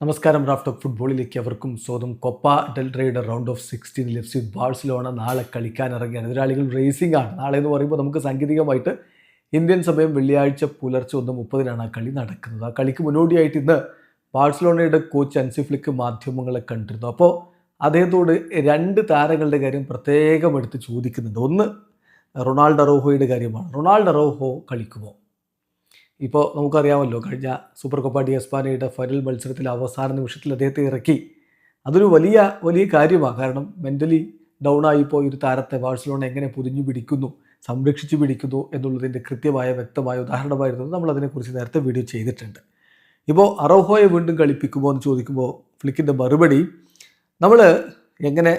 നമസ്കാരം. Raf talk ഫുട്ബോളിലേക്ക് അവർക്കും സ്വന്തം കൊപ്പ ഡെൽ റേയുടെ round of 16 F C Barcelona നാളെ കളിക്കാനിറങ്ങിയാണ്. എതിരാളികൾ റേസിംഗ് ആണ്. നാളെ എന്ന് പറയുമ്പോൾ നമുക്ക് സാങ്കേതികമായിട്ട് ഇന്ത്യൻ സമയം വെള്ളിയാഴ്ച പുലർച്ചെ 1:30 ആ കളി നടക്കുന്നത്. ആ കളിക്ക് മുന്നോടിയായിട്ട് ഇന്ന് ബാഴ്സലോണയുടെ കോച്ച് ഹൻസി ഫ്ലിക്ക് മാധ്യമങ്ങളെ കണ്ടിരുന്നു. അപ്പോൾ അദ്ദേഹത്തോട് രണ്ട് താരങ്ങളുടെ കാര്യം പ്രത്യേകം എടുത്ത് ചോദിക്കുന്നുണ്ട്. ഒന്ന് റൊണാൾഡോ അറൗഹോയുടെ കാര്യമാണ്. റൊണാൾഡോ അറൗഹോ കളിക്കുമോ? ഇപ്പോൾ നമുക്കറിയാമല്ലോ, കഴിഞ്ഞ സൂപ്പർ കൊപ്പ ഡി എസ്പാനയുടെ ഫൈനൽ മത്സരത്തിൽ അവസാന നിമിഷത്തിൽ അദ്ദേഹത്തെ ഇറക്കി. അതൊരു വലിയ കാര്യമാണ്. കാരണം മെൻ്റലി ഡൗൺ ആയിപ്പോൾ ഒരു താരത്തെ ബാഴ്സലോണ എങ്ങനെ പൊതിഞ്ഞു പിടിക്കുന്നു, സംരക്ഷിച്ചു പിടിക്കുന്നു എന്നുള്ളതിൻ്റെ കൃത്യമായ വ്യക്തമായ ഉദാഹരണമായിരുന്നു. നമ്മളതിനെക്കുറിച്ച് നേരത്തെ വീഡിയോ ചെയ്തിട്ടുണ്ട്. ഇപ്പോൾ അറൗഹോയെ വീണ്ടും കളിപ്പിക്കുമോ എന്ന് ചോദിക്കുമ്പോൾ ഫ്ലിക്കിൻ്റെ മറുപടി, നമ്മൾ എങ്ങനെ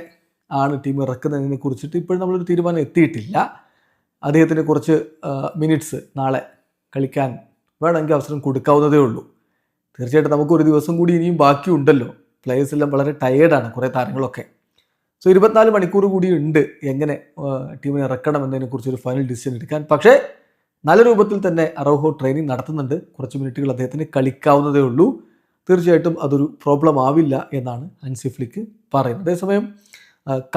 ആണ് ടീം ഇറക്കുന്നതിനെ കുറിച്ചിട്ട് ഇപ്പോഴും നമ്മളൊരു തീരുമാനം എത്തിയിട്ടില്ല. അദ്ദേഹത്തിന് കുറച്ച് മിനിറ്റ്സ് നാളെ കളിക്കാൻ വേണമെങ്കിൽ അവസരം കൊടുക്കാവുന്നതേ ഉള്ളൂ. തീർച്ചയായിട്ടും നമുക്കൊരു ദിവസം കൂടി ഇനിയും ബാക്കിയുണ്ടല്ലോ. പ്ലേയേഴ്സ് എല്ലാം വളരെ ടയേർഡാണ്, കുറേ താരങ്ങളൊക്കെ. 24 മണിക്കൂർ കൂടി ഉണ്ട് എങ്ങനെ ടീമിനെ ഇറക്കണം എന്നതിനെക്കുറിച്ചൊരു ഫൈനൽ ഡിസിഷൻ എടുക്കാൻ. പക്ഷേ നല്ല രൂപത്തിൽ തന്നെ അറൗഹോ ട്രെയിനിങ് നടത്തുന്നുണ്ട്. കുറച്ച് മിനിറ്റുകൾ അദ്ദേഹത്തിന് കളിക്കാവുന്നതേ ഉള്ളൂ. തീർച്ചയായിട്ടും അതൊരു പ്രോബ്ലം ആവില്ല എന്നാണ് ഹൻസി ഫ്ലിക്ക് പറയുന്നത്. അതേസമയം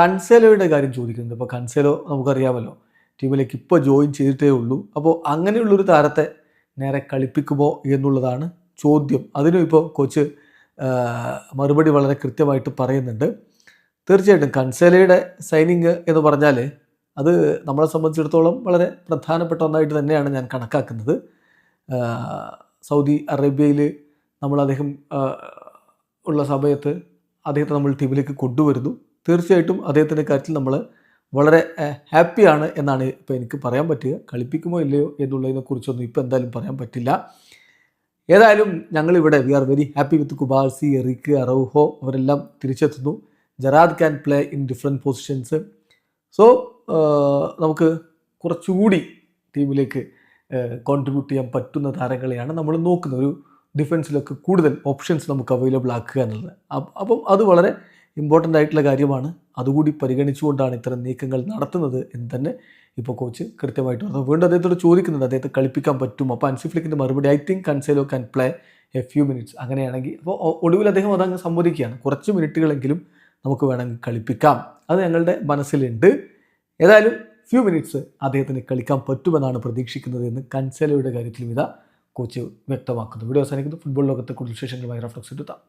കൺസേലോയുടെ കാര്യം ചോദിക്കുന്നത്. ഇപ്പോൾ കൺസേലോ നമുക്കറിയാമല്ലോ, ടീമിലേക്ക് ഇപ്പോൾ ജോയിൻ ചെയ്തിട്ടേ ഉള്ളൂ. അപ്പോൾ അങ്ങനെയുള്ളൊരു താരത്തെ നേരെ കളിപ്പിക്കുമോ എന്നുള്ളതാണ് ചോദ്യം. അതിനും ഇപ്പോൾ കോച്ച് മറുപടി വളരെ കൃത്യമായിട്ട് പറയുന്നുണ്ട്. തീർച്ചയായിട്ടും കൺസേലയുടെ സൈനിങ് എന്ന് പറഞ്ഞാൽ അത് നമ്മളെ സംബന്ധിച്ചിടത്തോളം വളരെ പ്രധാനപ്പെട്ട ഒന്നായിട്ട് തന്നെയാണ് ഞാൻ കണക്കാക്കുന്നത്. സൗദി അറേബ്യയിൽ അദ്ദേഹം ഉള്ള സമയത്ത് അദ്ദേഹത്തെ നമ്മൾ ടീമിലേക്ക് കൊണ്ടുവരുന്നു. തീർച്ചയായിട്ടും അദ്ദേഹത്തിൻ്റെ കാര്യത്തിൽ നമ്മൾ വളരെ ഹാപ്പിയാണ് എന്നാണ് ഇപ്പോൾ എനിക്ക് പറയാൻ പറ്റുക. കളിപ്പിക്കുമോ ഇല്ലയോ എന്നുള്ളതിനെക്കുറിച്ചൊന്നും ഇപ്പോൾ എന്തായാലും പറയാൻ പറ്റില്ല. ഏതായാലും ഞങ്ങളിവിടെ we are very happy with Cubarsi, Eric, Araujo അവരെല്ലാം തിരിച്ചെത്തുന്നു. Gerard can play in different positions. So നമുക്ക് കുറച്ചുകൂടി ടീമിലേക്ക് കോൺട്രിബ്യൂട്ട് ചെയ്യാൻ പറ്റുന്ന താരങ്ങളെയാണ് നമ്മൾ നോക്കുന്നത്. ഒരു ഡിഫൻസിലൊക്കെ കൂടുതൽ ഓപ്ഷൻസ് നമുക്ക് അവൈലബിൾ ആക്കുക എന്നുള്ളത്. അപ്പം അത് വളരെ ഇമ്പോർട്ടൻ്റ് ആയിട്ടുള്ള കാര്യമാണ്. അതുകൂടി പരിഗണിച്ചുകൊണ്ടാണ് ഇത്തരം നീക്കങ്ങൾ നടത്തുന്നത് എന്ന് തന്നെ ഇപ്പോൾ കോച്ച് കൃത്യമായിട്ട് പറഞ്ഞു. വീണ്ടും അദ്ദേഹത്തോട് ചോദിക്കുന്നുണ്ട്, അദ്ദേഹത്തെ കളിപ്പിക്കാൻ പറ്റും. അപ്പോൾ ഹൻസി ഫ്ലിക്കിൻ്റെ മറുപടി, I think Cancelo can play A few minutes. അങ്ങനെയാണെങ്കിൽ അപ്പോൾ ഒടുവിൽ അദ്ദേഹം അതങ്ങ് സമ്മതിക്കുകയാണ്. കുറച്ച് മിനിറ്റുകളെങ്കിലും നമുക്ക് വേണമെങ്കിൽ കളിപ്പിക്കാം, അത് ഞങ്ങളുടെ മനസ്സിലുണ്ട്. ഏതായാലും ഫ്യൂ മിനിറ്റ്സ് അദ്ദേഹത്തിന് കളിക്കാൻ പറ്റുമെന്നാണ് പ്രതീക്ഷിക്കുന്നത് എന്ന് കൺസേലോയുടെ കാര്യത്തിലും കോച്ച് വ്യക്തമാക്കുന്നു. വീഡിയോ അവസാനിക്കുന്നു. ഫുട്ബോൾ ലോകത്തെ കൂടുതൽ വിശേഷങ്ങളുമായി റാഫ് ടോക്സ് എത്താം.